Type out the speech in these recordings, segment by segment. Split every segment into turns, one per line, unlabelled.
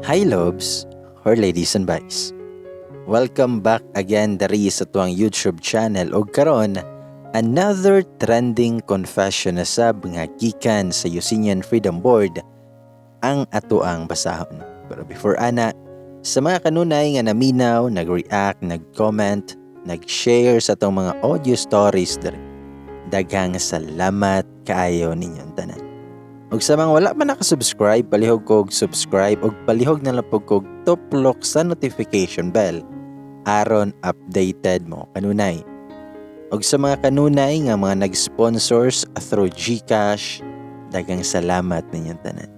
Hi loves, or ladies and boys. Welcome back again dari sa tuwang YouTube channel o karon another trending confession na sab nga gikan sa Yusinian Freedom Board ang atoang basahon. Pero before ana, sa mga kanunay nga naminaw, nag-react, nag-comment, nag-share sa itong mga audio stories dari, daghang salamat kaayo ninyong tanan. Ug sa mga wala pa nakasubscribe, palihog kog subscribe ug palihog na lang kog tuplok sa notification bell aron updated mo kanunay. Ug sa mga kanunay nga mga nag-sponsors through GCash, daghang salamat ninyong tanan.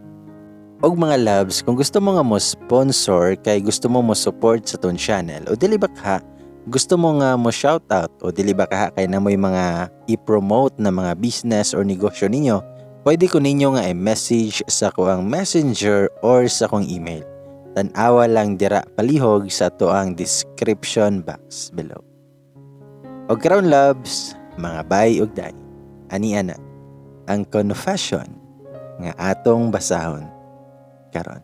Og mga loves, kung gusto mo nga mo sponsor kay gusto mo mo support sa ton channel o dili ba ka gusto mo nga mo shoutout o dili ba ka kay na mo'y mga i-promote na mga business or negosyo ninyo, pwede ko ninyo nga i-message sa kuang messenger or sa kong email. Tanawa lang dira palihog sa tuang description box below. Og karon loves, mga bay ug day, ani ana ang confession nga atong basahon karon.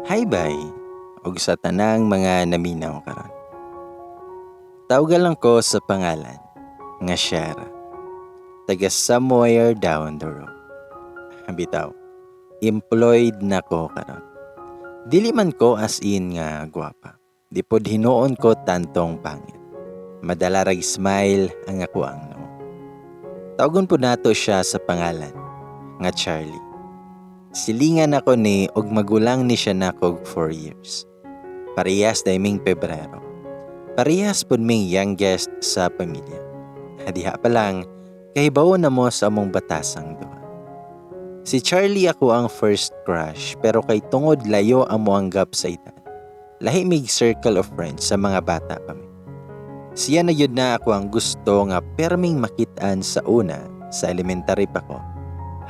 Hi bay, ug sa tanang mga naminaw karon. Tawagan lang ko sa pangalan nga Shara. Taga somewhere down the road. Bitaw, employed na ko karon. Dili man ko as in nga gwapa. Di pod hinuon ko tantong pangit. Madalarag smile ang ako ang no. Tawagon po nato siya sa pangalan nga Charlie. Silingan ako ni og magulang ni siya nakog 4 years. Parehas daiming Pebrero. Parehas pod ming youngest sa pamilya. Diha pa lang, kahibaw na mo sa among batasang duha. Si Charlie ako ang first crush pero kay tungod layo ang moanggap sa edad. Lahi mig circle of friends sa mga bata kami. Siya na yun na ako ang gusto nga perming makitaan sa una sa elementary pa ko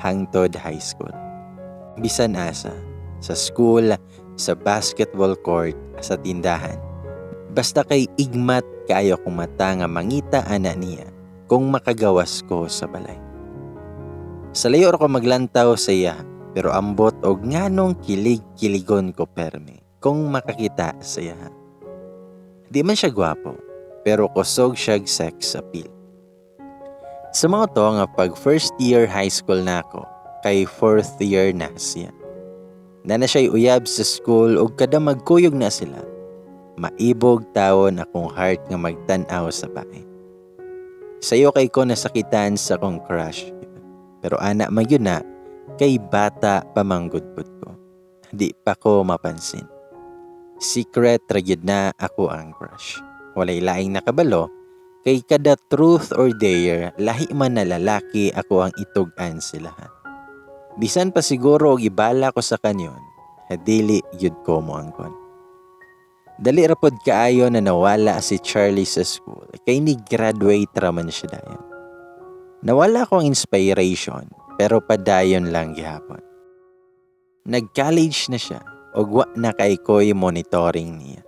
hangtod high school. Bisan asa, sa school, sa basketball court, sa tindahan. Basta kay igmat kaayo kong mata nga mangita ana niya kung makagawas ko sa balay. Sa layo ako maglantaw sa iya, pero ambot og nganong kilig-kiligon ko perme kung makakita sa iya. Di man siya gwapo, pero kusog siyag sex appeal. Sa mga to nga pag first year high school na ako, kay 4th year na siya. Na siya'y uyab sa school o kada magkuyog na sila. Maibog tawon akong heart nga magtanaw sa bae. Sayo kay ko nasakitan sa kong crush. Pero anak magyun na, kay bata pamanggudpud ko. Di pa ko mapansin. Secret ragyod na ako ang crush. Walay laing nakabalo, kay kada truth or dare, lahi man na lalaki ako ang itugan silahan. Bisan pa siguro og ibala ko sa kanyon, dili yud ko mo angkon. Dali rapod kaayo na nawala si Charlie sa school, kay ni-graduate raman siya dayon. Nawala ko ang inspiration, pero padayon lang gihapon. Nag-college na siya, og wa na kay ko'y monitoring niya.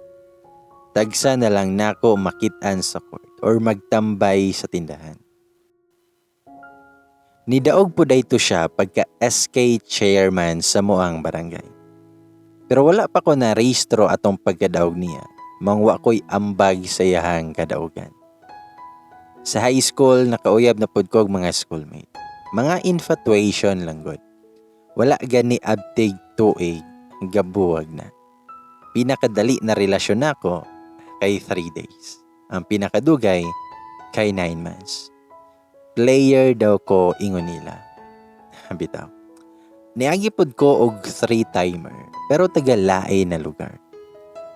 Tagsa na lang nako makitaan sa court or magtambay sa tindahan. Nidaog po dayto siya pagka SK chairman sa moang barangay. Pero wala pa ko na rehistro atong pagkadaog niya, mangwa ko'y ambag sa iyahang kadaogan. Sa high school, nakauyab na pod ko mga schoolmate. Mga infatuation lang god. Wala gani abtig tuig, gabuwag na. Pinakadali na relasyon nako kay 3 days. Ang pinakadugay kay 9 months. Player daw ko ingon nila. Bitaw. Niagi pod ko og 3-timer pero taga-laay na lugar.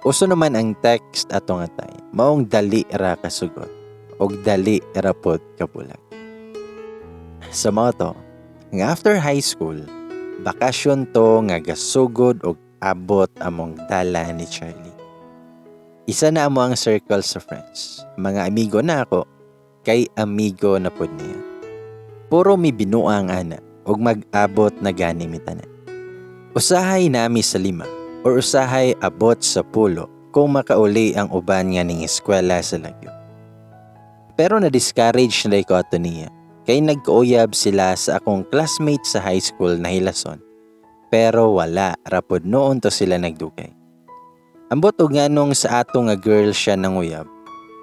Uso naman ang text atong atay. Maong dali ra kasugot og dali ra pod kabulag. Sa mga to, nga after high school, bakasyon to nga gasugod og abot among dala ni Charlie. Isa na amo ang circle sa friends. Mga amigo na ako, kay amigo na pod niya. Puro mi binuang ana og mag-abot na gani mi tanan. Usahay nami sa 5 or usahay abot sa 10 kung makauli ang uban nga ning eskwela sa lagyo. Pero na-discourage na ko ato niya, kay nagkauyab sila sa akong classmate sa high school na hilason. Pero wala, rapod noon to sila nagdugay. Ambot og nganong sa ato nga girl siya nanguyab,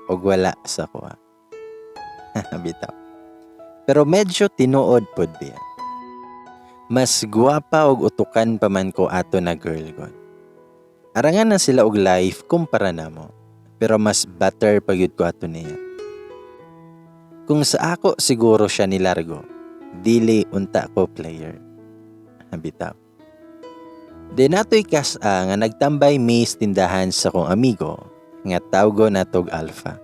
og wala sa kuha. Bitaw. Pero medyo tinuod pod biya. Mas guwapa og utukan pa man ko ato na girl god. Arangan na sila og life kumpara namo, pero mas better pa gyud ko ato niya. Kung sa ako siguro siya nilargo, dili unta ko player. Bitaw. Di nato'y nga nagtambay mis tindahan sa kong amigo nga tawgo natog Alpha.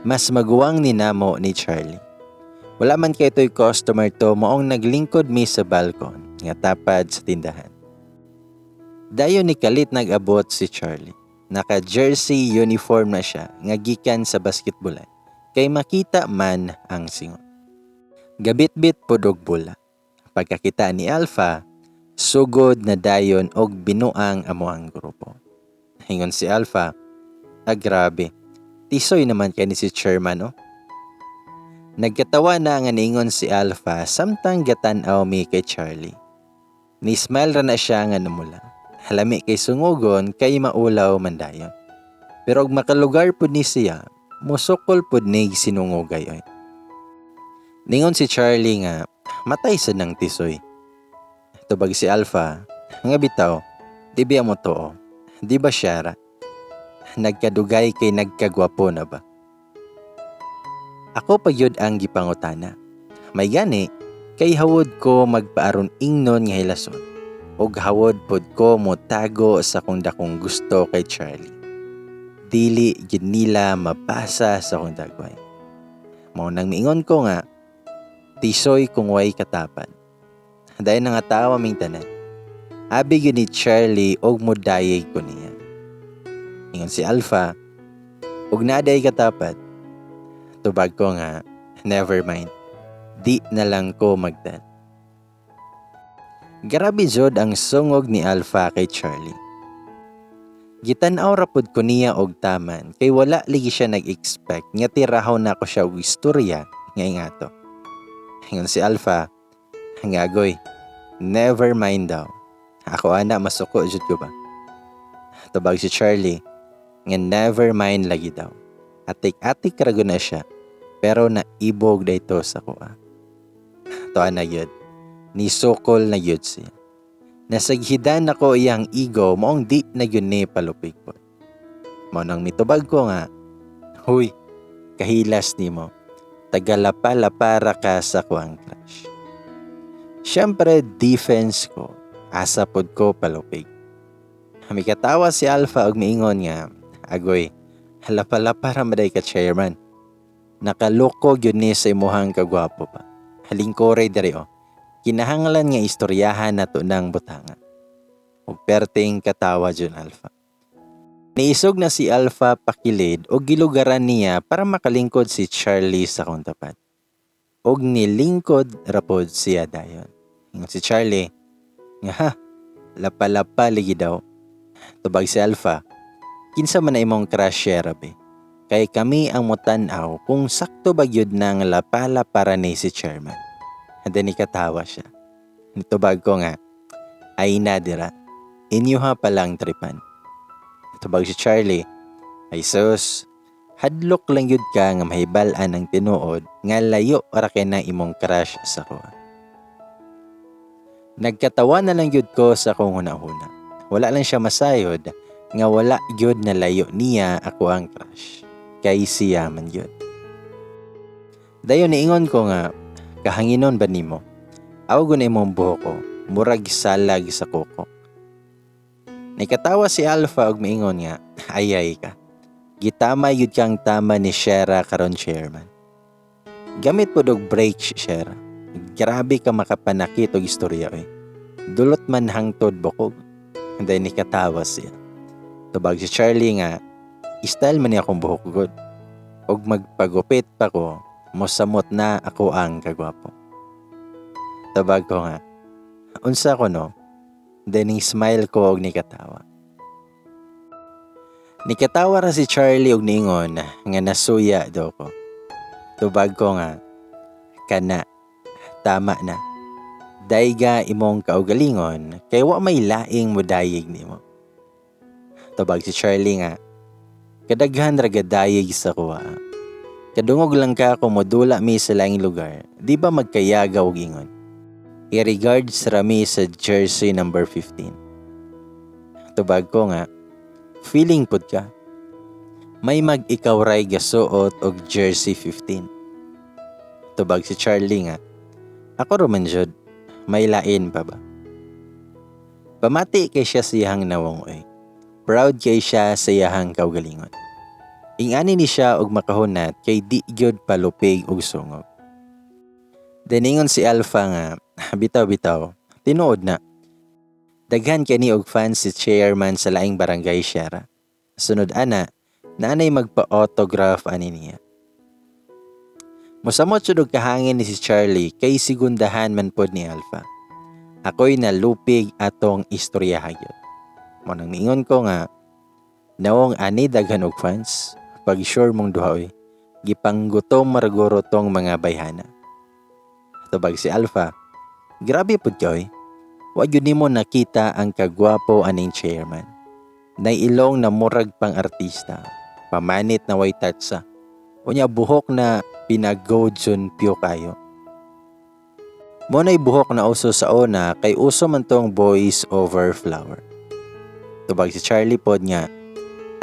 Mas maguwang ni namo ni Charlie. Wala man kay to'y customer to moong naglingkod mi sa balkon nga tapad sa tindahan. Dayon ni kalit nag-abot si Charlie. Naka-jersey uniform na siya nga gikan sa basketballan kay makita man ang singon. Gabit-bit podog bula. Pagkakita ni Alpha, sugod na dayon og binuang amo ang grupo. Hingon si Alpha, grabe, tisoy naman kay ni si chairman oh. Nagkatawa na nga ningon si Alpha samtang gatan-aw mi kay Charlie. Ni-smile ra na siya nga namula. Halami kay sungugon kay maulaw man dayon. Pero og makalugar pud ni siya, musukol pud ni sinungugay oy. Ningon si Charlie nga, matay sa nang tisoy. Tubag si Alpha, nga bitaw, di ba mo to? Di ba siya ra? Nagkadugay kay nagkagwapo na ba? Ako pa yun ang gipangutana. May gani, kay hawod ko magpaaron ingnon nga hilason. Og hawod pod ko mo tago sa kung dakong gusto kay Charlie. Dili gid nila mapasa sa kung dagway. Mao nang miingon ko nga, tisoy kung way katapan. Dahil nangatawa ming tanan. Abi yun ni Charlie og mudayay ko niya. Ingon si Alpha, og naday katapat. Tubag ko nga, never mind. Di na lang ko magdan. Grabe jod ang sungog ni Alpha kay Charlie. Gitanaw rapod ko niya og taman kay wala ligi siya nag-expect nga tirahaw na ko siya og istorya nga ingato. Ingon si Alpha, hangagoy, never mind daw. Ako ana masuko jud ko ba? Tubag si Charlie, nga never mind lagi daw. Atik-atik rago na siya, pero naibog dayto sa kuha. Toa na yun, nisukol na yun siya. Nasaghidan ako iyang ego moong di na yun ni palupig po. Mao nang mitubag ko nga, huy, kahilas ni mo, tagalapa-lapara ka sa kuang crush. Siyempre, defense ko, asa pod ko palupig. Mikatawa si Alpha og miingon nga, agoy, halapa-lapara maday ka chairman. Nakaloko yun ni sa imuhang kagwapo pa. Halingkoray dari o. Kinahanglan nga istoryahan na to ng butanga. Ug perting katawa dyan Alpha. Niisog na si Alpha pakilid o gilugaran niya para makalingkod si Charlie sa kong tapat. Og nilingkod rapod siya dayon. Si Charlie, nga ha, lapa-lapa ligi daw. Tubag si Alpha, kinsa man na imong crush rabi. Kay kami ang mutanaw kung sakto ba yun ng lapala para ni si chairman. And then ikatawa siya. Tubag ko nga, ay nadira, inyo ha palang tripan. Tubag si Charlie, ay sus, hadlok lang yun ka nga mahibalaan ang tinuod nga layo para kay na imong crush sa ko. Nagkatawa na lang yun ko sa kong huna-huna. Wala lang siya masayod nga wala yun na layo niya ako ang crush. Kay siya man yun. Dayon niingon ko nga, kahanginon ba nimo? Aw gunay imong buhok ko, murag salag sa kuko. Nakatawa si Alpha og miingon nga, ayay ka. Gitama yun kang tama ni Shera karon chairman. Gamit po dog break Shera. Grabe ka makapanakit og istorya eh. Dulot man hangtod bukog. Dahil nikatawa siya. Tubag si Charlie nga, style man niya akong buhok good. Og magpagupit pa ko, mosamot na ako ang kagwapo. Tubag ko nga, unsa ko no? Then smile ko og nikatawa. Nikatawa ra si Charlie og niingon nga nasuya daw ko. Tubag ko nga, kana, tama na. Dayga imong kaugalingon kay wa may laing modayig nimo. Tubag si Charlie nga, kadaghan ra gadayig sa kuha. Kadungog lang ka kung modula mi sa laing lugar, di ba magkayaga og ingon. I-regards rami sa jersey number 15. Tubag ko nga, feeling pud ka. May mag-ikaw ray gasuot og jersey 15. Tubag si Charlie nga, ako roman jud, may lain pa ba? Pamati kay siya siyang nawongoy. Proud kay siya sa iyahang kaugalingon. Ingani ni siya og makahunat kay di gyud palupig og sungog. Deningon si Alpha nga, bitaw-bitaw, tinuod na. Daghan kani og fans si chairman sa laing barangay Sierra. Sunod ana, nanay magpa-autograph ani niya. Mosamot sud og kahangin ni si Charlie kay sigundahan man pod ni Alpha. Ako'y nalupig atong istorya gyud. Mo nang niingon ko nga, nawong ani daghan og fans, pag sure mong duha oy, gipanggutom maraguro tong mga bayhana. Tubag si Alpha, grabe pud ka oy. Wa gyud nimo nakita ang kagwapo aning chairman. Nay ilong na murag pang artista, pamanit na way tatsa. Unya buhok na pinaggodson pyo kayo. Mo na'y buhok na uso sa una kay uso man tong voice over flower. Tubag si Charlie pod nga,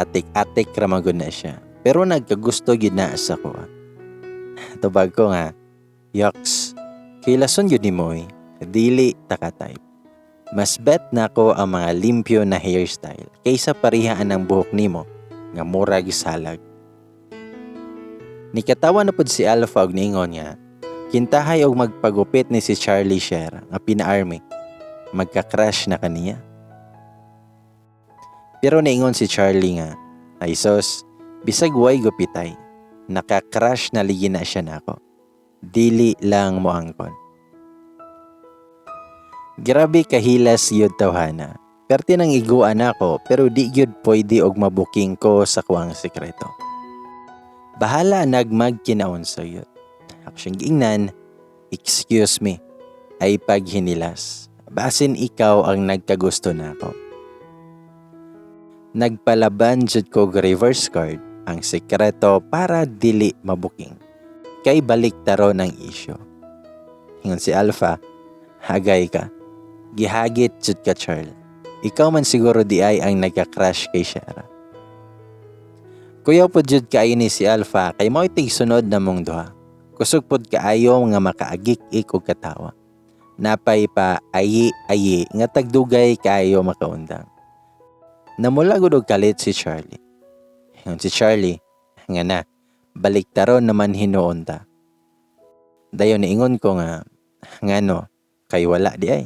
atik-atik ramagod na siya. Pero nagkagusto gyud na sa ko. Tubag ko nga, yoks, kilason gyud nimo dili taka type. Mas bet na ko ang mga limpyo na hairstyle kaysa parihaan ang buhok nimo nga murag salag. Nikatawa na pod si Alpha og niingon nga, kintahay og magpagupit ni si Charlie Sierra nga pina-army. Magka-crush na kaniya. Pero niingon si Charlie nga, ay sos, bisag way gupitay. Naka-crush na ligi na siya nako. Dili lang mo angkon. Grabe kahilas yun tawhana. Perti nang iguan ako pero di yun pwede og mabuking ko sa kuwang sekreto. Bahala nagmagkinaon sa yun. Ako siyang giingnan, excuse me, ay paghinilas. Basin ikaw ang nagkagusto na ako. Nagpalaban jud ko reverse card ang sekreto para dili mabuking. Kay balik taro ng isyo. Hingon si Alpha, hagay ka. Gihagit jud ka Charles. Ikaw man siguro di ay ang nagka-crush kay Sierra. Kuya po jud kaayo ni si Alpha kay mo'y tigsunod na mong duha. Kusog pod kaayo nga makaagik-ik og katawa. Napay pa ayi nga tagdugay kaayo makaundang. Namula gud og kalit si Charlie. Hingon si Charlie, nga na, baliktaron naman hinuon ta. Dayon niingon ko nga, ngano, kay wala di ay.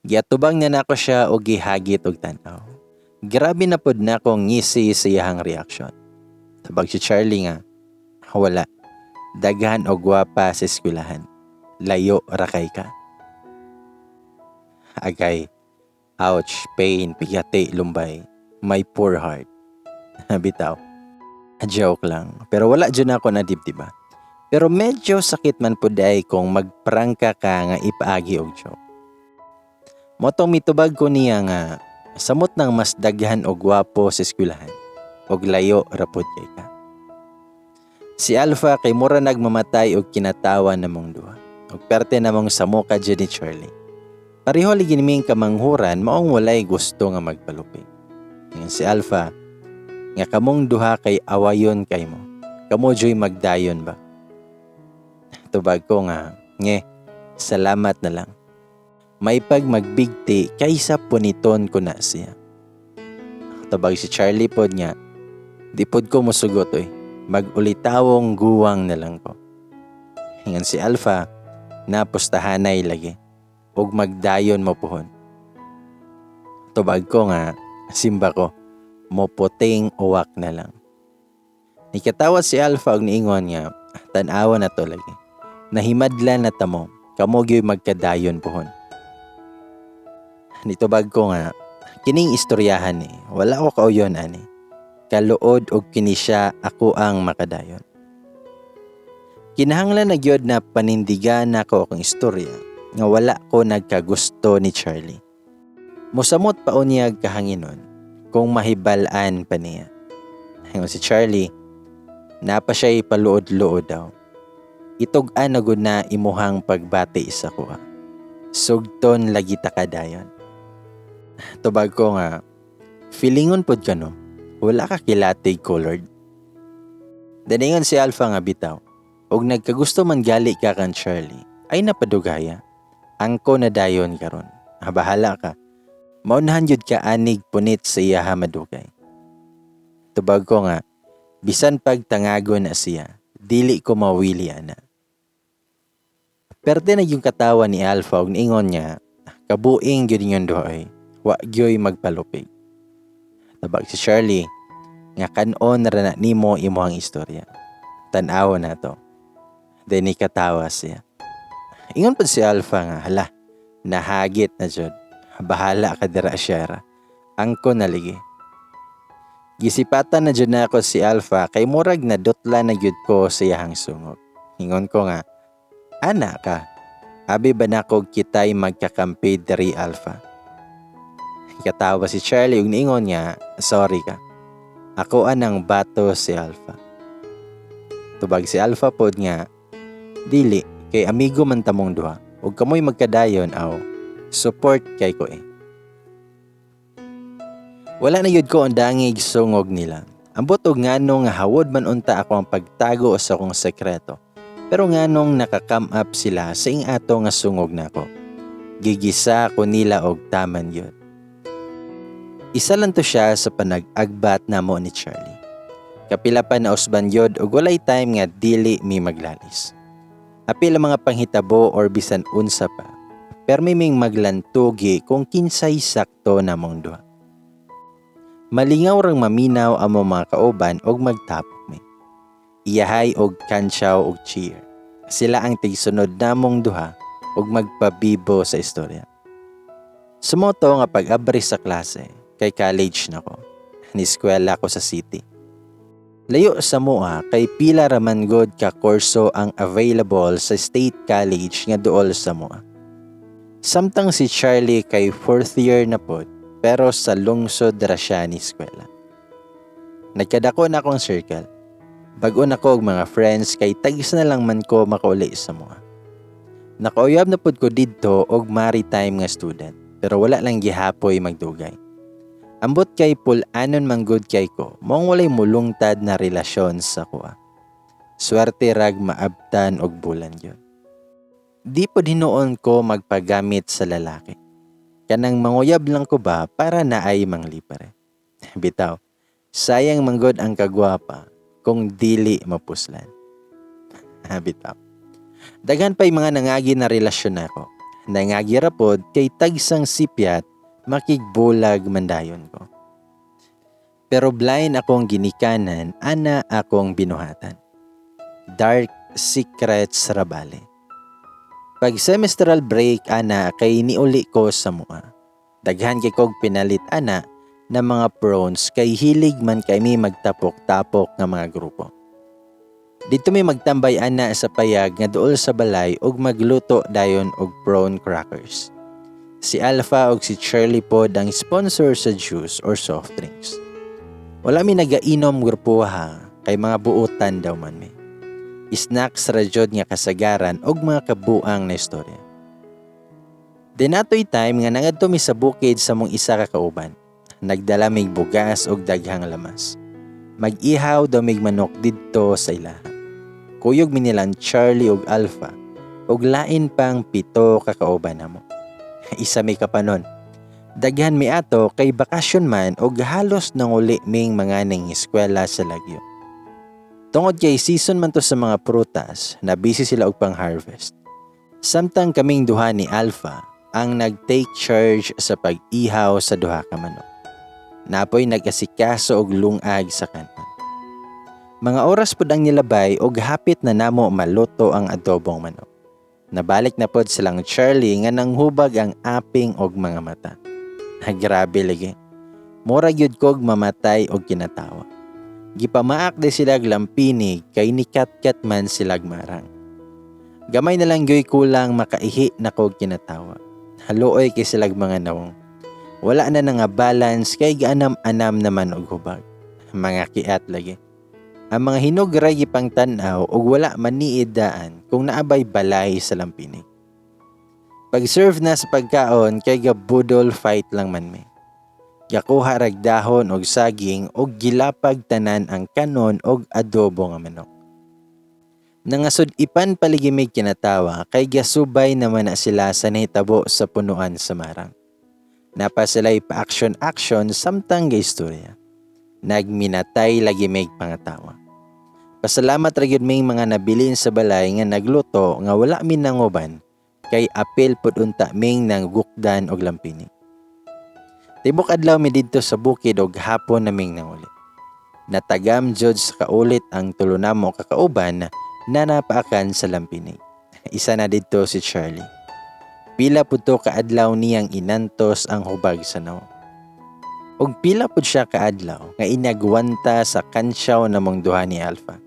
Giatubang na nako siya og gihagit og tanaw. Grabe na pod nako ngisi sa iyang reaksyon. Tabag si Charlie nga, wala. Daghan og gwapa sa eskwelahan. Layo ra kay ka. Agay, ouch, pain, pigati, lumbay. My poor heart. Bitaw. Joke lang. Pero wala dyan ako na dibdiba. Pero medyo sakit man po day kung magprangka ka nga ipaagi og joke. Motong mitubag ko niya nga samot nang mas daghan og gwapo sa eskwelahan og layo rapod kay ka. Si Alpha kay mura nagmamatay og kinatawa namong duha. Og perte namong samuka dyan ni Charlie. Pareho ligi niming kamanghuran maong walay gusto nga magpalupig. Ngayon si Alpha, nga kamong duha kay awayon kay mo. Kamo joy magdayon ba? Tubag ko nga, salamat na lang. May pag magbigti kaysa puniton ko na siya. Tubag si Charlie pod nga, di pod ko musugot mag-ulitawong guwang na lang ko. Hingan si Alpha, napustahanay lagi. Og magdayon mo pohon. Tubag ko nga, simba ko, mo puting uwak na lang. Nikatawa si Alpha og niingon nga, tanawa na to lagi. Nahimadlan na tamo, kamo gyoy magkadayon pohon. Nitubag ko nga, kining istoryahan wala ko kauyon ani. kaluod og kini siya ako ang makadayon. Kinahanglan na gyud na panindigan nako akong istorya nga wala ko nagkagusto ni Charlie. Mosamot pa unyag kahanginon kung mahibal-an pa niya. Ngayon si Charlie, napa siya'y paluod-luod daw. Itog-an na gud na imuhang pagbati sa kuha. Sugton lagi ta kadayon. Tubag ko nga, feelingon pod ka no, wala ka kilatig colored. Daningon si Alpha nga bitaw, og nagkagusto man gali ka kan Charlie, ay napadugaya. Angko na dayon karon. Bahala ka. Maunahan yun ka anig punit sa iya madugay. Tubag ko nga, bisan pagtangago na siya, dili ko mawili ana. Perde na yung katawa ni Alpha og niingon niya, kabuing yun yung doy, wa gyoy magpalupig. Tabag si Charlie, nga kanon ra na nimo imuhang istorya. Tan-aw na to. Deni katawa siya. Ingon pa si Alpha nga, hala, nahagit na jud. Bahala ka dira Shara. Angko naligi. Gisipatan na jud na ako si Alpha kay murag na dutla na gyud ko sa iyahang sungog. Ingon ko nga, ana ka. Abi ba nako kitay magkakampi diri Alpha? Katawa si Charlie ug niingon niya, sorry ka. Ako anang bato si Alpha. Tubag si Alpha pod nga, dili kay amigo man tamong duha ug kamoy magkadayon aw support kay ko eh. Wala na yun ko ang dangig sungog nila. Ambot og nganong nga hawod man unta ako ang pagtago sa akong sekreto. Pero nganong nakakam up sila sa ato nga sungog nako. Gigisa ko nila og taman yun. Isa lang to siya sa panag-agbat namo ni Charlie. Kapila pa na usban yod og walay time nga dili mi maglalis. Apil ang mga panghitabo or bisan unsa pa. Permi ming maglantugi kung kinsay sakto namong duha. Malingaw rang maminaw ang mga kauban og magtapok mi. Iyahay og kantsaw og cheer. Sila ang tigsunod namong duha og magpabibo sa istorya. Sumoto nga pag-abri sa klase, kay college na ko. Niskwela ko sa city. Layo sa mua kay pila raman god ka kurso ang available sa State College nga duol sa mua. Samtang si Charlie kay 4th year na pod, pero sa lungsod ra siya ni eskwela. Nagkadako na akong circle. Bago na ko og mga friends kay tagis na lang man ko makauli sa mua. Nakauyab na pod ko didto og maritime nga student, pero wala lang gihapoy magdugay. Ambot kay pul-anon manggod kay ko, mong walay mulungtad na relasyon sa kuha. Swerte rag maabtan og bulan yun. Di pod hinuon ko magpagamit sa lalaki. Kanang manguyab lang ko ba para naay manglipare. Bitaw, sayang manggod ang kagwapa kung dili mapuslan. Bitaw. Daghan pa'y mga nangagi na relasyon ako. Nangagi ra pod kay tagsang sipyat makigbulag mandayon ko. Pero blind akong ginikanan, ana akong binuhatan. Dark secrets rabale. Pag semestral break ana kay niuli ko sa mua. Daghan kay kog pinalit ana na mga prawns kay hilig man kay mi magtapok-tapok nga mga grupo. Dito mi magtambay ana sa payag nga duol sa balay ug magluto dayon og prawn crackers. Si Alpha ug si Charlie pod ang sponsor sa juice or soft drinks. Wala mi nagainom grupuha kay mga buutan daw man mi. Snacks ra jud nga kasagaran og mga kabuang na istorya. Dinatoy time nga nangadto mi sa bukid sa mong isa ka kauban. Nagdala mig bugas og daghang lamas. Mag-ihaw daw mig manok didto sa ilaha. Kuyog mi nilang Charlie ug Alpha ug lain pang 7 ka kauban namo. Isa mi kapanon. Daghan mi ato kay bakasyon man og halos nanguli ming mga ning eskwela sa Lagyo. Tungod kay season man to sa mga prutas, na busy sila og pang-harvest. Samtang kaming duha ni Alpha ang nag-take charge sa pag-ihaw sa duha ka manok. Napoy nag-asikaso og lungag sa kanon. Mga oras pod ang nilabay og hapit na namo maluto ang adobong manok. Nabalik na pod silang Charlie nga nanghubag ang aping og mga mata. Grabe lagi. Mura gyud kog mamatay og kinatawa. Gipamaak di silag lampinig kay nikatkat man silag marang. Gamay na lang gyoy kulang makaihi na kog kinatawa. Haluoy kay silag mga nawong. Wala na nga balance kay gaanam-anam naman og hubag. Mga kiat lagi. Ang mga hinugray gipang tan-aw og wala man niid daan kung naabay balay sa lampinig. Pag-serve na sa pagkaon kay gabudol fight lang man me. Yakuha rag dahon og saging og gilapag tanan ang kanon og adobo nga manok. Nangasod ipan paligimig kinatawa kay gasubay naman na sila sa nahitabo sa punuan sa marang. Napa sila'y pa-action-action samtang gaistorya. Nagminatay lagi mig pangatawa. Pasalamat ra gyud may mga nabilin sa balay nga nagluto nga wala min nanguban kay apil pud unta ming nang gukdan og lampinig. Tibok adlaw mi didto sa bukid og hapon naming nanguli. Natagam jud sa kaulit ang tulo namo kakauban na napaakan sa lampinig. Isa na didto si Charlie. Pila pud to kaadlaw niyang inantos ang hubag sa naw. Og pila pud siya kaadlaw nga inagwanta sa kansyaw namong duha ni Alpha.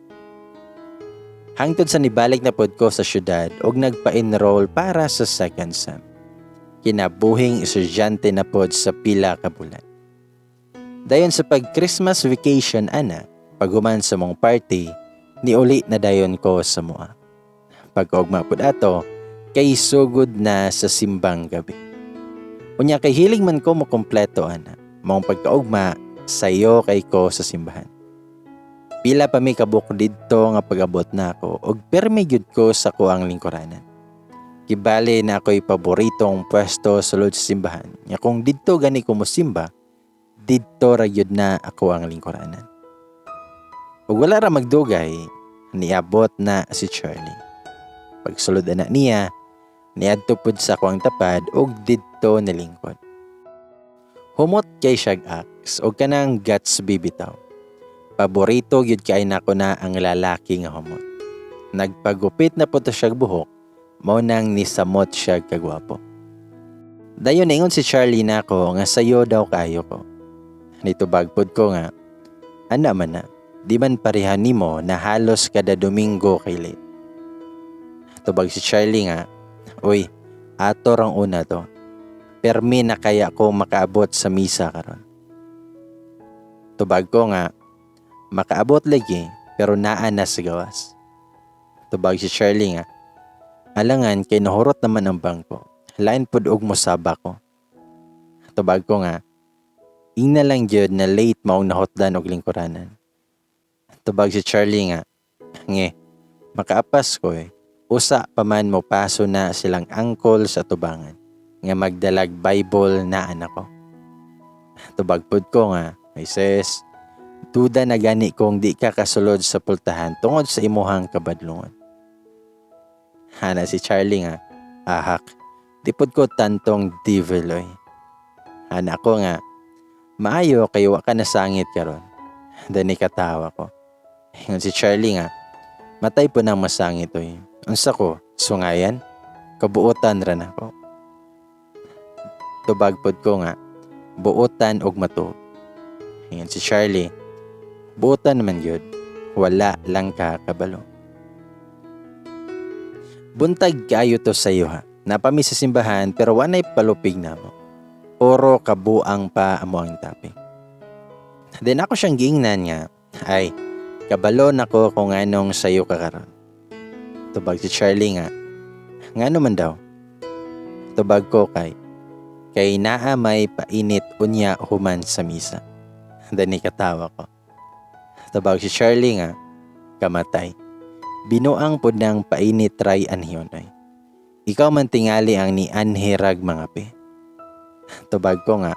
Hangtod sa nibalik na pod ko sa syudad og nagpa-enroll para sa second sem. Kinabuhing estudyante na pod sa pila ka bulan. Dayon sa pag-Christmas vacation ana, paghuman sa mong party, niuli na dayon ko sa mua. Pag-ugma pod ato, kay sugod na sa simbang gabi. Unya kay hilig man ko mo kompleto ana, mong pagkaugma sayo kay ko sa simbahan. Pila pa mi kabuk didto nga pag-abot na ako og permi gyud ko sa kuang lingkuranan. Kibali na ako'y paboritong pwesto sulod sa simbahan. Nya kung didto gani ko mosimba, didto ra gyud na ako ang lingkuranan. Ug wala ra magdugay, niabot na si Charlie. Pagsulod na niya, niadto pud sa kuang tapad ug didto nilingkod. Humot kay siyag aks og kanang guts bibitaw. Paborito gyud kay nako na ang lalaki nga humot. Nagpagupit na pud siyag buhok. Mao nang nisamot siya kagwapo. Dayon ingon si Charlie nako nga sayo daw kayo ko. Nitubag pod ko nga, ana man na, di man pareha nimo na halos kada Domingo kay late. Tubag si Charlie nga, uy, ato rang una to. Permi na kaya ko makaabot sa misa karon. Tubag ko nga, makaabot lagi pero naa na sa gawas. Tubag si Charlie nga, alangan kay nahurot naman ang bangko. Lain pud og mosaba ko. Tubag ko nga, ingna lang gyud na late maong nahotdan og lingkuranan. Tubag si Charlie nga, nge, makaapas ko eh. Usa pa man mo paso na silang angkol sa tubangan. Nga magdalag Bible na anak ko. Tubag pud ko nga, ay sis, duda na gani kung di ka kasulod sa pultahan tungod sa imuhang kabadlungon. Hana si Charlie nga, ahak, dipod ko tantong diveloy. Hana ko nga, maayo kayo wa ka nasangit karon. Dani katawa ko. Ingon si Charlie nga, matay po nang masangit oy. Unsa ko, sungayan? Kabuotan ra nako. Tubag pod ko nga, buotan og matuog. Ingon si Charlie, buotan naman gyud, wala lang ka kabalo. Buntag kayo to sa iyo ha. Napami sa simbahan pero wanay palupig na mo. Puro kabuang pa amo ang taping. Then ako siyang giingnan nga, ay, kabalo na ko kung anong sayo ka karon. Tubag si Charlie nga, ngano man daw? Tubag ko kay naa may painit unya human sa misa. Dani katawa ko. Tubag si Charlie nga, kamatay. Binuang pod ng painit try anhiyonoy. Ikaw man tingali ang ni anhirag mga pe. Tubag ko nga,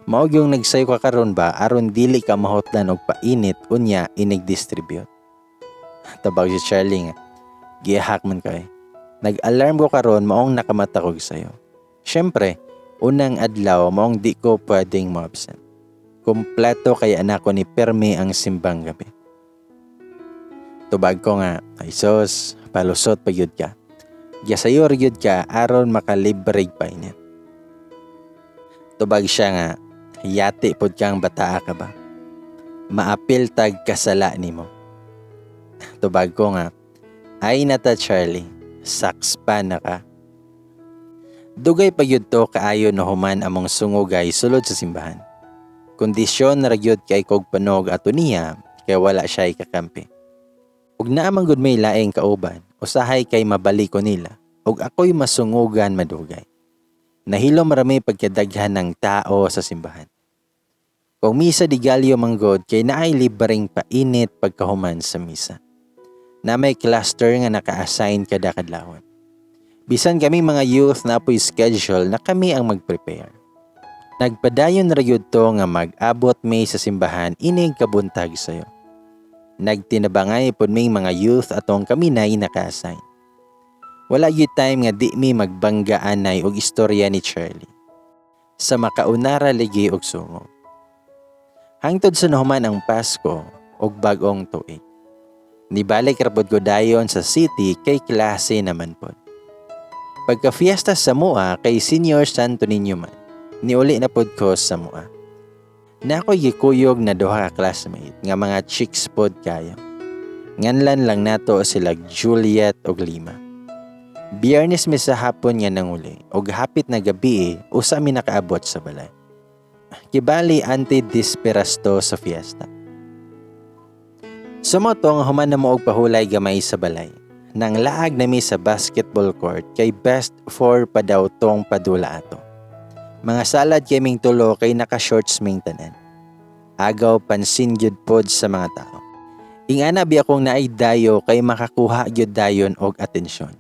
mao yung nagsayo ka karon ba aron dili ka mahotlan og painit unya inig-distribute. Tubag si Charlie nga, gihak man kay. Nag-alarm ko karon maong nakamatakog sayo. Syempre, unang adlaw maong di ko pwedeng ma-absent. Kompleto kay anak ko ni Permi ang simbang gabi. Tubag ko nga, ay sos, palusot pa yun ka. Gisayor yun ka aron makalibreg painit. Tubag siya nga, yati pod kang bataa ka ba? maapil tag kasala nimo. Tubag ko nga, ay nata Charlie, saks pa na ka. Dugay pa yun to kaayo na human among sungugay sulod sa simbahan. Kondisyon na ragyod kay kog panog ato niya, kaya wala siya kakampi. Ug naamang gud may laing kauban, usahay kay mabalik ko nila, ug ako'y masungugan madugay. Nahilom marami pagkadaghan ng tao sa simbahan. Kung misa di galyo manggod kay naay libreng painit pagkahuman sa misa. Na may cluster nga naka-assign kada kadlawon. Bisan kami mga youth na apoy schedule na kami ang mag-prepare. Nagpadayon ra gyud to nga mag-abot may sa simbahan inig kabuntag sayo. Nagtinabangay pod may mga youth atong kami na naka-assign. Wala gyud time nga di mi magbanggaan nay og istorya ni Charlie. Sa makaunara ligi og sungo. Hangtod sa nahuman ang Pasko og bag-ong tuig. Nibalik rapod ko dayon sa city kay klase naman pod. Pagka fiesta sa mua kay Senior Santo Niño man, niuli na pod ko sa mua. Na ako'y gikuyog na duha ka classmate nga mga chicks pod kayo. Nganlan lang nato sila Juliet og Lima. Biyernes mi sa hapon nga nanguli og hapit na gabi usa mi nakaabot sa balay. Kibali anti-disperas to sa fiesta. Sumotong human na mo og pahulay gamay sa balay. Nang laag na mi sa basketball court kay best 4 pa daw tong padula ato. Mga salad kay ming tulo kay naka-shorts ming tanan. Agaw pansin gyud pod sa mga tao. Ingana bi akong naay dayo kay makakuha gyud dayon og atensyon.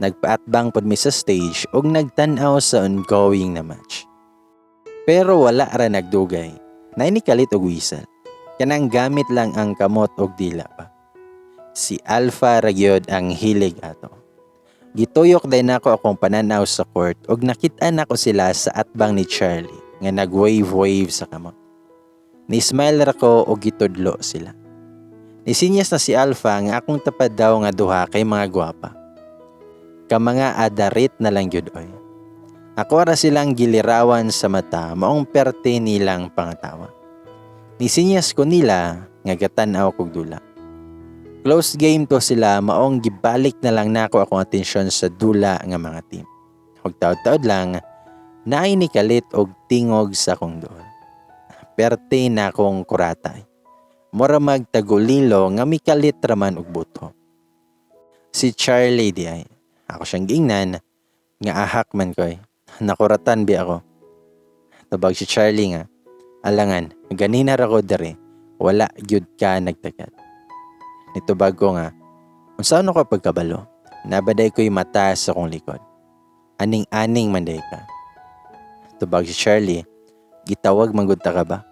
Nagpaatbang pod mi sa stage og nagtan-aw sa ongoing na match. Pero wala ra nagdugay. Nainikalit og whistle. Kanang gamit lang ang kamot og dila pa. Si Alpha ragyod ang hilig ato. Gituyok din ako akong pananaw sa court og nakita-an ako sila sa atbang ni Charlie nga nag-wave-wave sa kamot. Ni-smile ra ko og gitudlo sila. Nisinyas na si Alpha nga akong tapad daw nga duha kay mga gwapa. Ka mga adarit na lang gyud oy. Ako ra silang gilirawan sa mata maong perte nilang pangatawa. Nisinyas ko nila nga gatan-aw kog dula. Close game to sila maong gibalik na lang nako akong atensyon sa dula nga mga team. Ug taud-taud lang naay ni kalit og tingog sa akong duol. Perte na akong kuratay. Mura magtagulilo nga mikalit raman og buto. Si Charlie di ay. Ako siyang giingnan nga ahak man koy. Nakuratan bi ako. Tabag si Charlie nga, alangan, ganina ra ko dere, wala gyud ka nagtagat. Nitubag ko nga, unsaon ako pagkabalo? Nabaday ko'y mata sa kong likod. Aning-aning manday ka. Tubag si Charlie, gitawag manggod ta ka ba?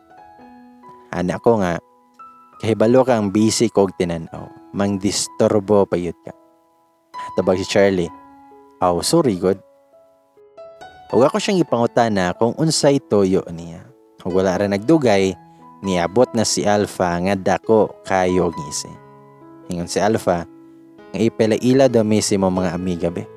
Anak ko nga, kahibalo kang busy kog tinanaw, mang disturbo payut ka. Tubag si Charlie, sorry god. Ug ako siyang ipangutana kung unsay toyo niya. Ug wala ra nagdugay, niabot na si Alpha nga dako kayo ngisi. Hingon si Alpha, nga ipalaila daw misi mo mga amiga be.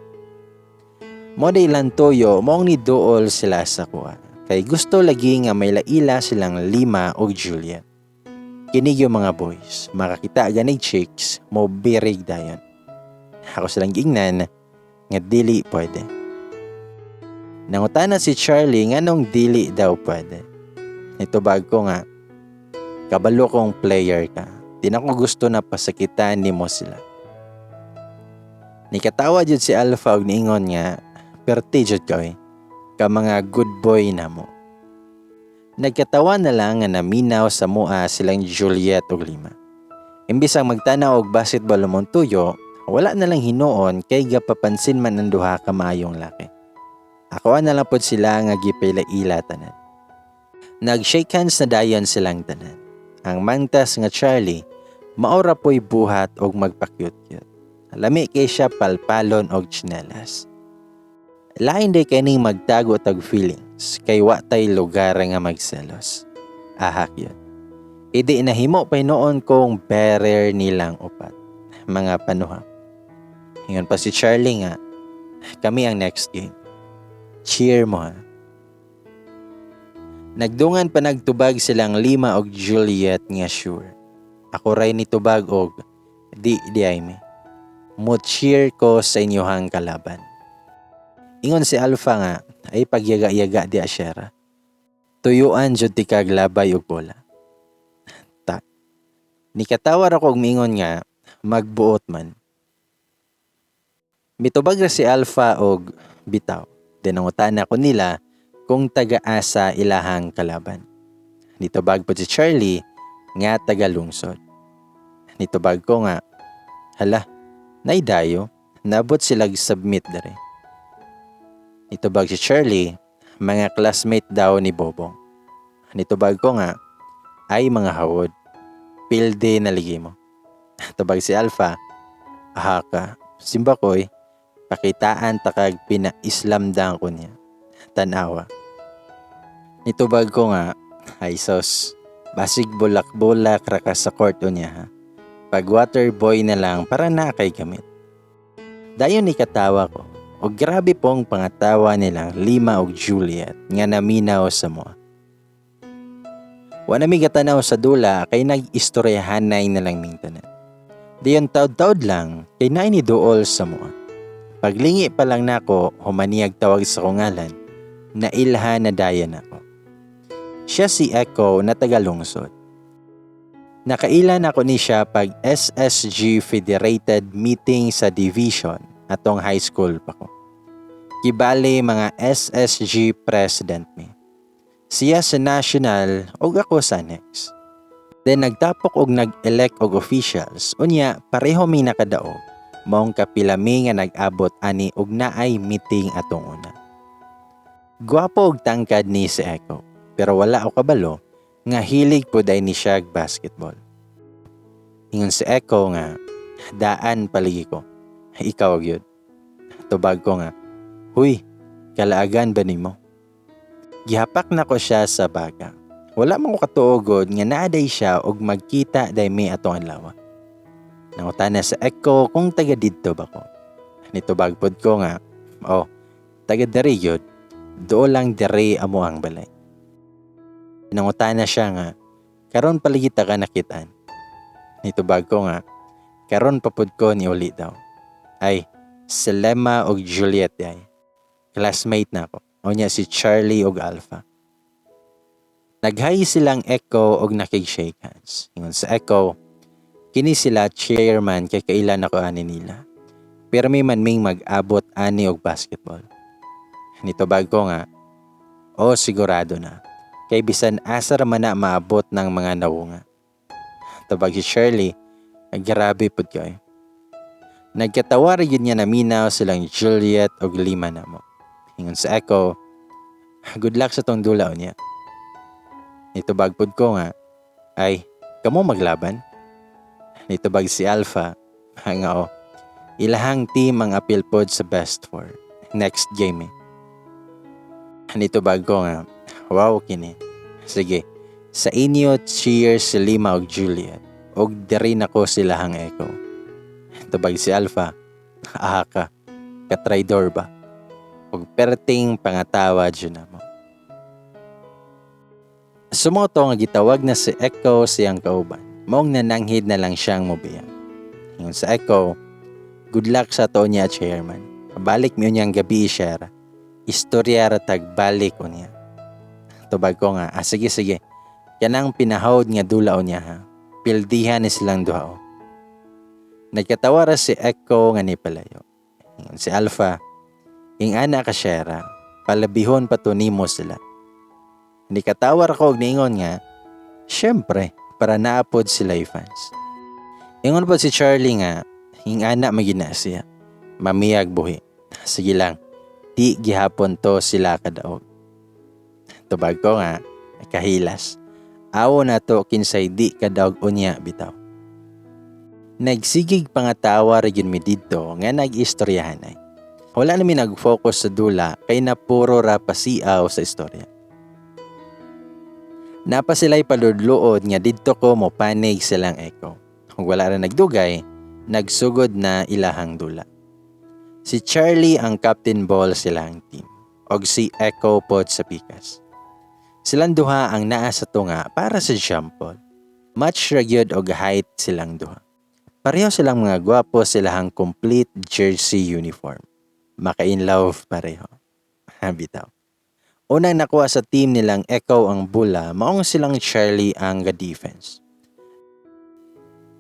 Mo day lang toyo, moong ni dool sila sa kuha. Kay gusto lagi nga may laila silang Lima o Juliet. Kinig yung mga boys, makakita ganig chicks, mo birig dayon. Ako silang giingnan, nga dili pwede. Nangutana si Charlie nga nung dili daw pwede. Nitubag ko nga, kabalo kong player ka. Di na ko gusto na pasakitan ni mo sila. Nikatawa jud si Alpha og niingon nga, perti jud ka ka mga good boy na mo. Nagkatawa na lang nga naminaw sa mua silang Juliet ug Lima. Imbis ang magtanaw og basketball mong tuyo, wala na lang hinuon kay gapapansin man ang duha ka maayong laki. Ako na lang pod sila nga gipila-ila tanan. Nag-shake hands na dayon silang tanan. Ang mantas nga Charlie, maora po'y buhat og magpakyut-kyut. Lami kay siya palpalon og tsinelas. Lain day kaning magtago tag feelings, kay watay lugar nga magselos. Ahak yun. Idi nahimo pa noon kong bearer nilang upat. Mga panuha. Hingon pa si Charlie nga, kami ang next game. Cheer mo ha. Nagdungan pa nagtubag silang Lima og Juliet nga sure. Ako ray nitubag og di ayme. Mutcheer ko sa inyohang kalaban. Ingon si Alpha nga ay pagyaga-yaga di asyera. Tuyuan jud ti kag labay og bola. Ta. Nikatawar ako og mingon nga magbuot man. Mitubag ra si Alpha og bitaw. Dinangutan ako nila kung taga-asa ilahang kalaban. Nitubag po si Charlie nga taga-lungsod. Nitubag ko nga, hala, naidayo, nabot silag submit dere. Nitubag si Charlie, mga classmate daw ni Bobong. Nitubag ko nga, ay mga hawod, pilde na ligi mo. Tubag si Alpha, aha ka, simba ko'y, pakitaan takag pina-islamdang ko niya. Tanawa. Nitubag ko nga, ay sos, basig bulak-bulak raka sa court niya ha. Pag water boy na lang para na kay gamit. Dayon ni katawa ko, o grabe pong pangatawa nilang Lima og Juliet nga naminaw sa moa. Wala mi gatanaw sa dula kay nag-istoryahanay na lang mintanan. Diyon taud-taud lang kay naay ni duol sa moa. Paglingi pa lang nako humaniyag tawag sa kungalan na ilha na dayan ako. Siya si Echo na tagalungsod. Nakailan ako ni siya pag SSG Federated meeting sa division atong high school pa ko. Kibali mga SSG president mi. Siya sa national o ako sa next. Then nagtapok og nag-elect og officials unya pareho mi nakadaog. Maong kapilami nga nag-abot ani og naay meeting atong una. Gwapo og tangkad ni si Echo pero wala o kabalo nga hilig po day ni siya basketball. Ingon si Echo nga daan paligi ko. Ikaw og yun. Tubag ko nga, huy, kalaagan ba nimo? Gihapak na ko siya sa baga. Wala man ko katuogod nga naaday siya og magkita day may atong adlaw. Nangutana sa Echo kung taga didto ba ko. Nitubag pod ko nga, oh, taga dere yun. Doon lang dere amo ang balay. Nangutana siya nga, karon paligita ka nakitaan. Nitubag ko nga, karon papud ko ni uli daw. Ay, Selema og Juliet ay. Classmate na ako. O niya si Charlie og Alpha. Naghay silang Echo og nakig-shake hands. Ingon sa Echo, kini sila chairman kay kailan ako ani nila. Pero may man ming mag-abot ani og basketball. Nitubag ko nga, o sigurado na. Kay bisan asar man na maabot ng mga naunga. Tubag si Shirley, grabe pud kay. Nagkatawar yun niya naminaw silang Juliet og Lima na mo. Ingon sa Echo, good luck sa tong dula niya. Nitubag pud ko nga, ay, kamo maglaban? Nitubag si Alpha, nga o, ilahang team ang appeal pod sa best four. Next game eh. Nitubag ko nga, wow kini. Sige, sa inyo cheers si Lima og Juliet. Og diri nako silahang Echo. Tubag si Alpha, aha ka, katraidor ba? Og perting pangatawa dyan na mo. Sumoto nga gitawag na si Echo siyang kauban. Maong nananghid na lang siyang mobiya. Ingon sa Echo, good luck sa to niya chairman. Balik mo niyang gabi isyara. Istorya ratag balik o niya. Tubag ko nga, sige. Kanang pinahawd nga dula o niya ha. Pildihan ni silang duha o. Nagkatawara si Echo nga ni palayo. Ingon si Alpha, ing ana ka syera, palabihon pa to nimo sila. Nikatawar ko og niingon nga, syempre, para naapod sila fans. Ingon pa si Charlie nga, ing ana magina siya. Mamiyag buhi. Sige lang. Di gihapon to sila kadaog. Tubag ko nga, kahilas. Awo na to kinsay di kadaog unya bitaw. Nagsigig pangatawa rin mi dito nga nag-istoryahan ay. Wala namin nag-focus sa dula kay napuro ra pasiaw sa istorya. Napa sila'y paludluod nga dito ko mo panig silang Echo. Kung wala rin nagdugay, nagsugod na ilahang dula. Si Charlie ang captain ball silang team. Og si Echo pod sa pikas. Silang duha ang naa sa tunga para sa jampol. Match ra gyud og height silang duha. Pareho silang mga gwapo, silahang complete jersey uniform. Maka-in-love pareho. Bitaw. Unang nakuha sa team nilang Echo ang bula, maong silang Charlie ang ga-defense.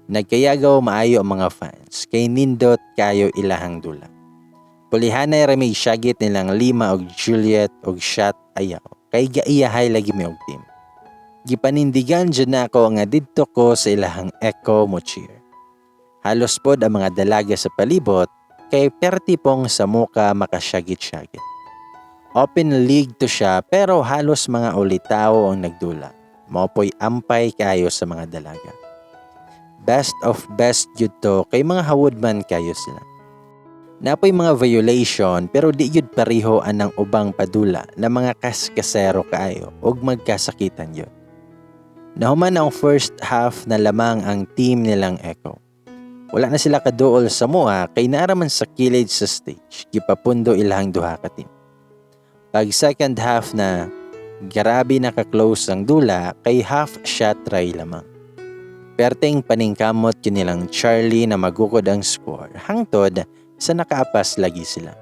Nagkayagaw maayo ang mga fans, kay nindot kayo ilahang dula. Pulihanay ramig syagit nilang Lima og Juliet og shot ayaw, kay gaiyahay lagi mi og team. Gipanindigan dyan na ako nga didto ko sa ilahang Echo mo cheer. Halos pod ang mga dalaga sa palibot, kay perti pong sa muka makasyagit-syagit. Open league to siya pero halos mga ulitaw ang nagdula. Maopoy ampay kayo sa mga dalaga. Best of best yun to kay mga hawod man kayo sila. Napoy mga violation pero di yun pariho anang ubang padula na mga kaskasero kaayo ug magkasakitan yun. Nahuman ang first half na lamang ang team nilang Echo. Wala na sila kaduol sa mua kay naaraman sa kilid sa stage, gipapundo ilahang duha ka team. Pag second half na, grabe naka-close ang dula kay half shot try lamang. Perting paningkamot yun nilang Charlie na magukod ang score, hangtod sa nakaapas lagi sila.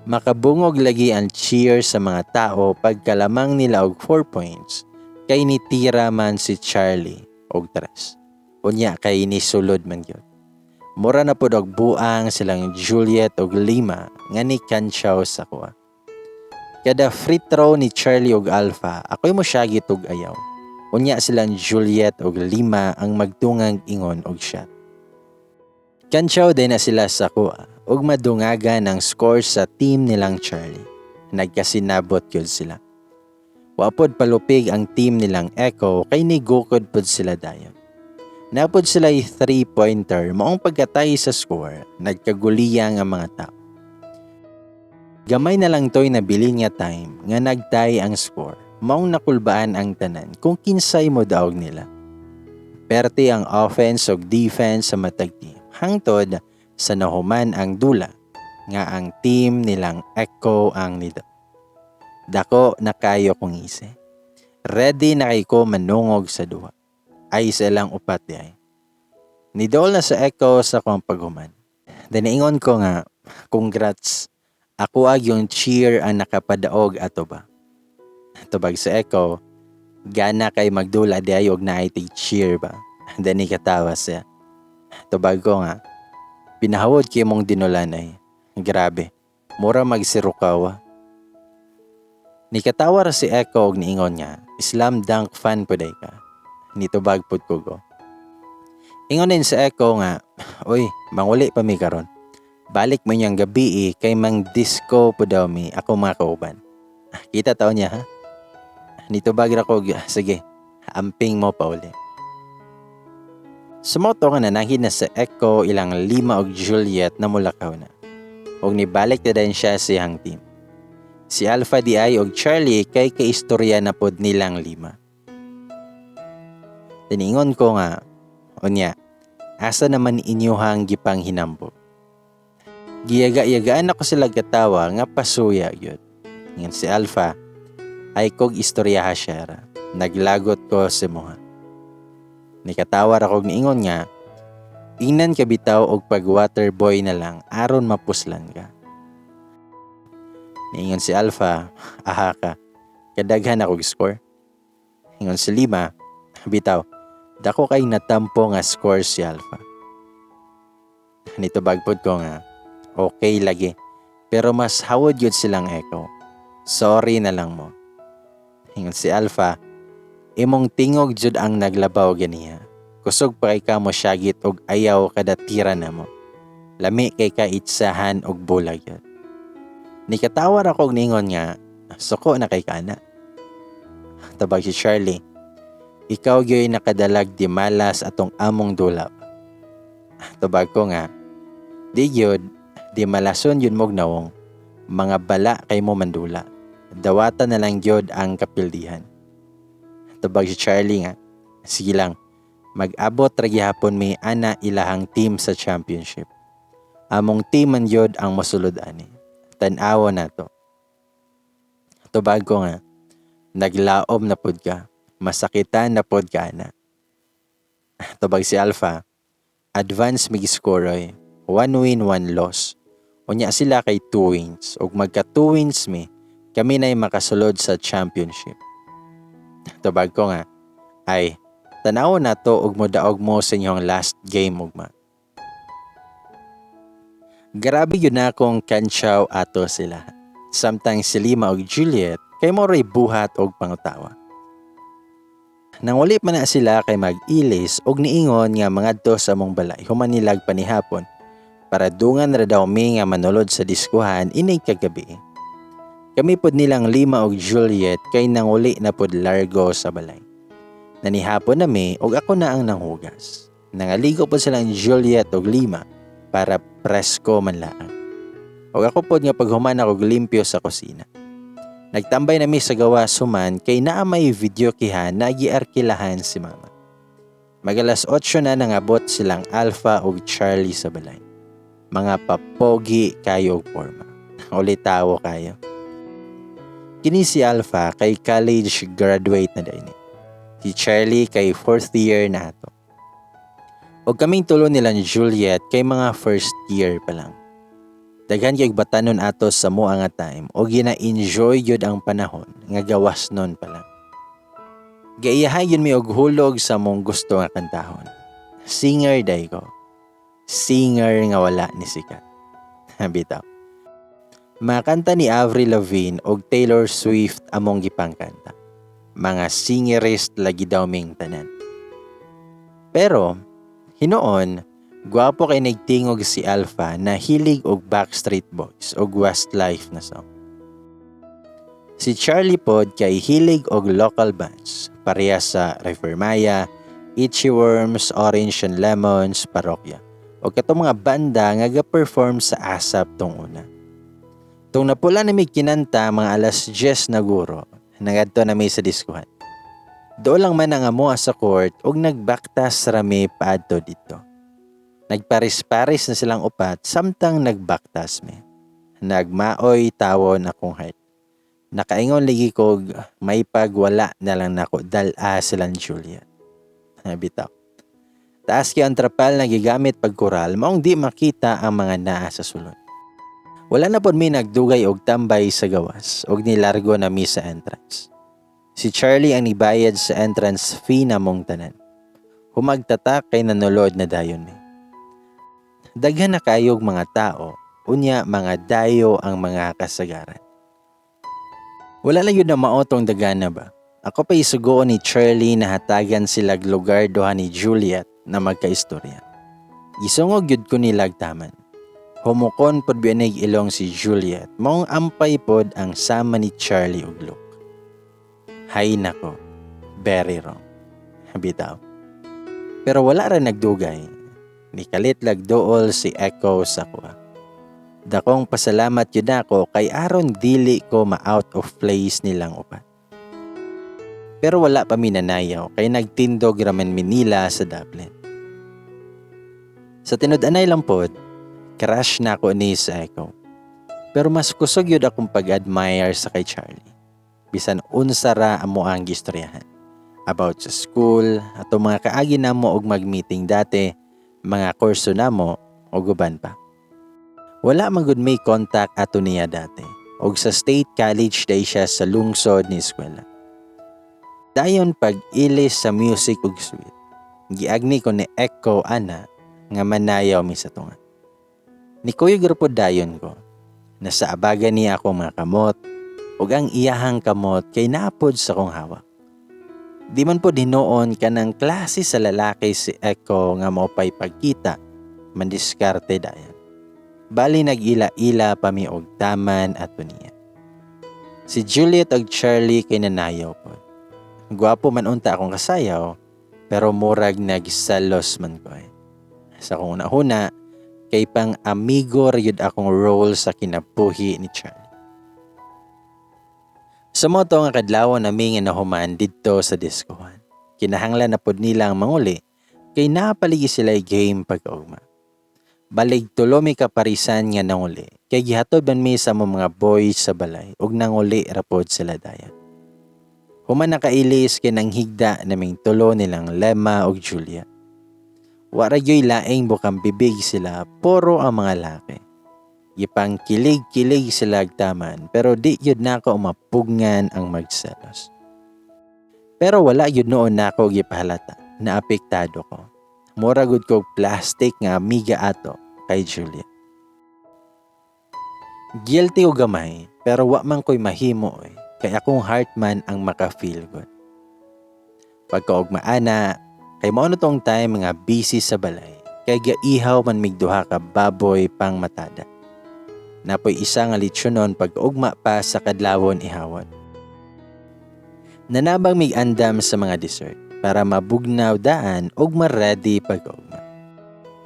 Makabungog lagi ang cheer sa mga tao pagkalamang nila og 4 points, kay nitira man si Charlie og 3. Unya kay nisulod man yun. Mura na po og buang silang Juliet og Lima nga ni Kanshaw sa kuha. Kada free throw ni Charlie og Alpha, ako'y mo syagit og ayaw. Unya silang Juliet og Lima ang magtungang ingon og shot. Kanshaw din na sila sa kuha og madungaga ng score sa team nilang Charlie. Nagkasinabot yun sila. Wapod palupig ang team nilang Echo kay nigukod pod sila dayon. Napod sila 3-pointer maong pagkatay sa score, nagkaguliyang ang mga tao. Gamay na lang to'y nabili nga time nga nagtay ang score, maong nakulbaan ang tanan kung kinsay mo daog nila. Perti ang offense o defense sa matag team, hangtod sa nahuman ang dula nga ang team nilang Echo ang nido. Dako na kayo kung ise. Ready na kay ko manungog sa duha. Ay silang upat di ay. Nidol na sa Echo sa kong paghuman. Diniingon ko nga, congrats. Ako ag yung cheer ang nakapadaog ato ba. Tubag sa Echo, gana kay magdula di ay og naitig cheer ba. Dani katawa siya. Tubag ko nga, pinahawod kay mong dinulanay. Grabe, mura magsirukawa. Nikatawa ra si Echo og niingon nga, Slam Dunk fan po day ka. Nitubag pud ko go. Ingon din sa Echo nga, oy, manguli pa mi karon. Balik mo niyang gabi kay mang disco po daw mi ako mga kauban. Kita taon niya ha? Nitubag ra ko, sige, amping mo pa uli. Sumoto nga nananghin na sa Echo ilang Lima og Juliet na mulakaw na. Og nibalik na din siya sa iyang team. Si Alpha DI og Charlie kay kaistorya na pod nilang Lima. Tiningon ko nga, unya, asa naman inyuhang gipang hinambo. Giyaga-yagaan ako sila katawa nga pasuya yun. Ngan si Alpha, ay kog istoryaha siya ra. Naglagot ko si Moha. Nikatawar ako niingon nga, ingnan ka bitaw og pag waterboy na lang aron mapuslan ka. Niingon si Alpha, aha ka, kadaghan ako score. Ingon si Lima, bitaw, dako kay natampo nga score si Alpha. Nito bagpod ko nga, okay lagi, pero mas hawod yun silang Echo. Sorry na lang mo. Ingon si Alpha, imong tingog jud ang naglabaw ganiya. Kusog pa kay ka mo syagit og ayaw kada tira na mo. Lami kay ka itsahan og bulag yun. Nikatawar ako og ningon nga, suko na kay kana. Tabag si Charlie, ikaw gyoy nakadalag di malas atong among dulap. Tabag ko nga, di gyud, di malason yun mog nawong, mga bala kay mo mandula. Dawata na lang gyud ang kapildihan. Tabag si Charlie nga, sige lang, mag-abot ra gihapon may ana ilahang team sa championship. Among team man gyud ang mosulod ani. Tan-awa na to. Tabag ko nga, Naglaom na pod ka. Masakitan na pod ka na. Tubag si Alpha, advance mig score 1 win 1 loss. Unya sila kay 2 wins. Ug magka 2 wins mi, kami na'y makasulod sa championship. Tubag ko nga, ay, tanaw na to ug modaog mo sa inyong last game ugma. Grabe yun na akong kantsaw ato sila. Samtang si Lima ug Juliet kay moray buhat og pangutawa. Nang uli pa na sila kay mag-ilis og niingon nga mga dos sa mong balay humanilag panihapon para dungan ra daw mi nga manulod sa diskuhan inig kagabi. Kami pod nilang Lima ug Juliet kay nang uli na pod largo sa balay. Nanihapon na mi og ako na ang nanghugas. Nangaligo pod silang Juliet ug Lima para presko man laang. Og ako pod nga paghuman ako limpyo sa kusina. Nagtambay na mi sa gawas human kay naa may video kihan na giarkilahan si mama. Magalas 8 na nangabot silang Alpha ug Charlie sa balay. Mga papogi kayo og forma. Ulitawo kayo. Kini si Alpha kay college graduate na din. Si Charlie kay 4th year na ato. Og kaming tulo nila ni Juliet kay mga 1st year pa lang. Daghan kay batanon ato sa moa nga time og gina-enjoy yun ang panahon nga gawas nun pa lang. Gaiyahay yun mi og hulog sa mong gusto nga kantahon. Singer day ko. Singer nga wala ni sikat. Bitaw. Makanta ni Avril Lavigne og Taylor Swift among gipangkanta. Mga singerist lagi daw ming tanan. Pero hinoon, gwapo kay nagtingog si Alpha na hilig og Backstreet Boys og Westlife na song. Si Charlie pod kay hilig og local bands, pareha sa Reformaya, Itchy Worms, Orange and Lemons, Parokya. O katong mga banda nga ga-perform sa ASAP tong una. Tung napula na may kinanta mga alas 10 na guro, nangadto na may sa diskuhan. Doon lang man ang amoa sa court ug nagbaktas rami paadto dito. Nagparis-paris na silang upat samtang nagbaktas mi. Nagmaoy tawon akong heart. Nakaingon ligi kog may pagwala na lang nako dala silang Juliet. Bitaw. Taas kay ang trapal na gigamit pagkural maong di makita ang mga naa sa sulod. Wala na pod mi nagdugay og tambay sa gawas og nilargo na mi sa entrance. Si Charlie ang nibayad sa entrance fee na mong tanan. Humagtatak kay nanulod na dayon mi. Daghan na kayog mga tao, unya mga dayo ang mga kasagaran. Wala na yun na maotong dagana ba? Ako pa isugoon ni Charlie na hatagan silag lugar doha ni Juliet na magkaistorya. Isungog yun ko nilag taman. Humukon pod biyanig ilong si Juliet, maong ampay pod ang sama ni Charlie ug Luke. Hay nako, very wrong. Bitaw. Pero wala ra nagdugay. Nikalit lagdool si Echo sa kuha. Dakong pasalamat yun ako kay aron dili ko ma-out of place nilang upat. Pero wala pa minanayaw kay nagtindog raman Manila sa Dublin. Sa tinud-anay lang pod, crush na ako ni sa Echo. Pero mas kusog yun akong pag-admire sa kay Charlie. Bisan unsa ra amo ang gistoryahan. About sa school, ato mga kaagi na mo og mag-meeting dati, mga kurso na mo o guban pa. Wala man gud may contact ato niya dati og sa state college day siya sa lungsod ni eskwela. Dayon pag-ilis sa music ug sweet. Giagni ko ni Echo ana nga manayaw mi sa tunga. Ni Kuya grupo dayon ko. Nasa abaga niya ako mga kamot ug ang iyahang kamot kay napod sa kong hawak. Di man po dinoon ka ng klase sa lalaki si Echo nga maupay pagkita, mandiskarte dayan. Bali nag-ila-ila pa mi og taman ato niya. Si Juliet ug Charlie kay nanayaw po. Gwapo man unta akong kasayaw, pero murag nagsalos man ko eh. Sa kong una-una, kay pang amigo ryud akong role sa kinabuhi ni Charlie. Sa moto nga kadlawon nami nga nahuman didto sa diskuhan. Kinahanglan na pod nilang manguli kay napaligi sila game pag-ugma. Balig tulo mi kaparisan nga nanguli kay gihatod man mi sa mga boys sa balay ug nanguli ra pod sila dayan. Human nakailis kinang higda naming tulo nilang Lemma ug Julia. Wara gyoy laing bukang bibig sila, puro ang mga laki. Gipang kilig-kilig sila agtaman, pero di yun nako mapugngan ang magselos. Pero wala yun noon nako gipahalata na apektado ko. Mura gud ko plastic nga amiga ato kay Julia. Guilty o gamay, pero wa man ko'y mahimo kay akong heart man ang maka-feel good. Pagkaugmaana, kay mao na tong time nga busy sa balay, kay gaihaw man migduha ka baboy pang matada. Napoy isa nga litsunon pagkaugma pa sa kadlawon ihawon. Nanabang mig-andam sa mga dessert para mabugnaw daan og ma-ready pagkaugma.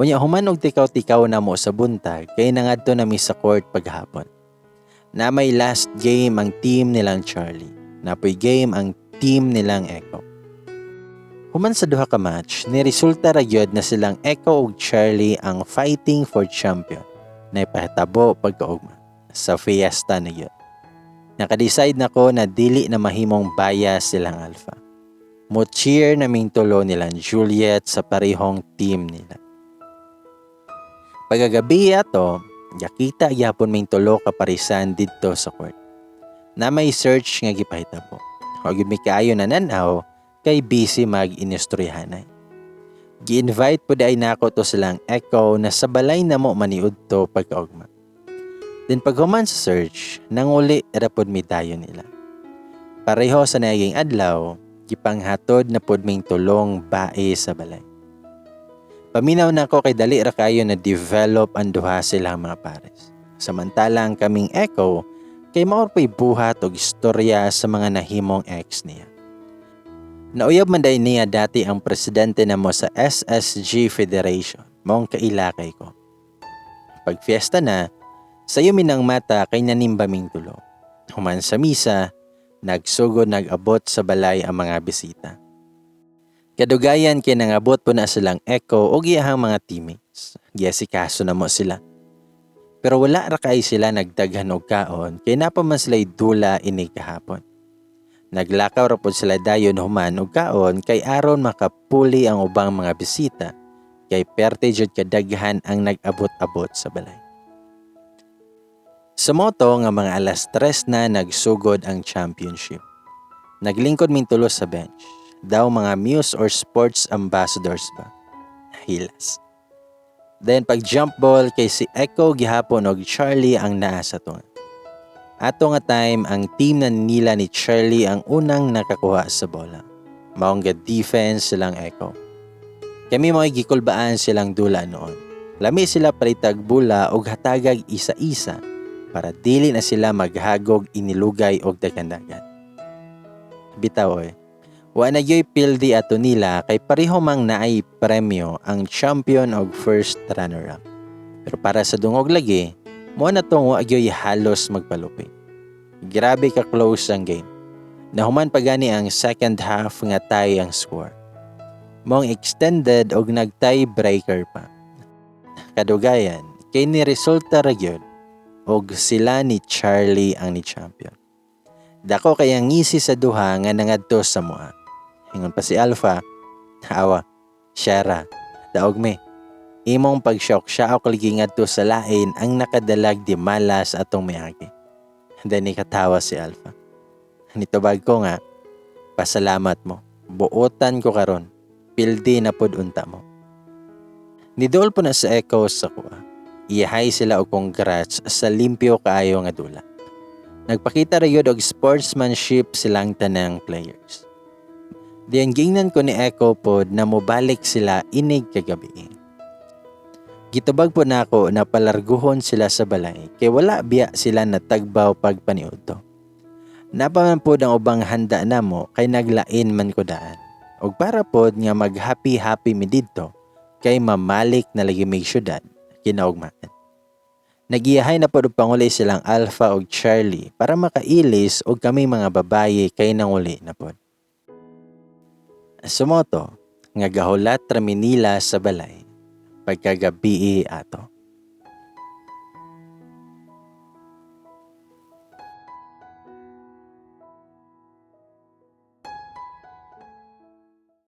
Unya human og tikaw-tikaw na mo sa buntag kay nangadto na mi sa court paghapon. Na may last game ang team nilang Charlie. Napoy game ang team nilang Echo. Human sa duha ka match, niresulta ra gyud na silang Echo ug Charlie ang fighting for champion na ipahitabo pagkaugma sa fiesta na gyud. Naka-decide na ko na dili na mahimong bias silang Alpha. Mo-cheer naming tulo nilang Juliet sa parehong team nila. Pagagabi ato, yakita gyapon ming tulo ka parisan didto sa court. Na may search nga gipahitabo. O gyud mi kaayo na nanaw kay busy mag-inistoryahanay. Gi-invite po day nako to silang Echo na sa balay na mo maniudto pagkaugma. Then paghuman sa search, nanguli ra pod mi dayon nila. Pareho sa naging adlaw, gipanghatod na pod ming tulong bae sa balay. Paminaw na ko kay dali ra kayo na develop ang duha silang mga pares. Samantalang kaming Echo kay maor pa'y buhat og istorya sa mga nahimong ex niya. Nauyab man day niya dati ang presidente na mo sa SSG Federation, maong kailakay ko. Pag fiesta na, sayo minang mata kay nanimbaming tulo. Human sa misa, nagsugod nag-abot sa balay ang mga bisita. Kadugayan kay nangabot po na silang Echo o giyahang mga teammates. Giasikaso na mo sila. Pero wala ra kay sila nagdaghan og kaon kay napaman sila'y dula ini kahapon. Naglakaw ra pod sila dayon human og kaon kay aron makapuli ang ubang mga bisita kay perte jud kadaghan ang nag-abot-abot sa balay. Sa moto nga mga alas 3 na nagsugod ang championship. Naglingkod ming tulo sa bench. Daw mga Muse or sports ambassadors ba? Hilas. Then pag jump ball kay si Echo gihapon og Charlie ang naa sa tunga. Ato nga time ang team na nila ni Charlie ang unang nakakuha sa bola. Maong defense silang Echo. Kami mo'y gikulbaan silang dula noon. Lami sila palitag bula og hatagag isa-isa para dili na sila maghagog inilugay og dagandagan. Bitaw wa na gyoy pildi ato nila kay pareho mang naay premyo ang champion og first runner-up. Pero para sa dungog lagi, mo na tong wa gyoy halos magpalupit. Grabe ka close ang game. Nahuman pa gani ang second half nga tie ang score. Mong extended og nag-tie breaker pa. Kadugayan, kay ni resulta ra gyud og sila ni Charlie ang ni champion. Dako kay ang ngisi sa duha nga nangadto sa moa. Hingon pa si Alpha, awa, Shara, daog me. Imong pag-shock siya ako ligingad to sa lain ang nakadalag di malas atong miagi. Then ikatawa si Alpha. Nitubag ko nga, pasalamat mo. Buotan ko karon. Pildi na pod unta mo. Nidol po na sa Echo sa kuha. Iyahay sila og congrats sa limpyo kaayo nga dula. Nagpakita ra yun og sportsmanship silang tanang players. Diyan gingnan ko ni Echo pod na mobalik sila inig kagabi. Gitubag po na ako na palarguhon sila sa balay kay wala biya sila natagbaw pagpaniudto. Napaman po ang ubang handa na mo kay naglain man ko daan. Og para pod nga mag-happy mi didto kay mamalik na lagi mig syudad kinaugmaan. Nagiyahay na pod og panguli silang Alpha og Charlie para makailis og kami mga babaye kay nanguli na pod. Sumoto nga gahulat ra mi nila sa balay pagkagabi ato.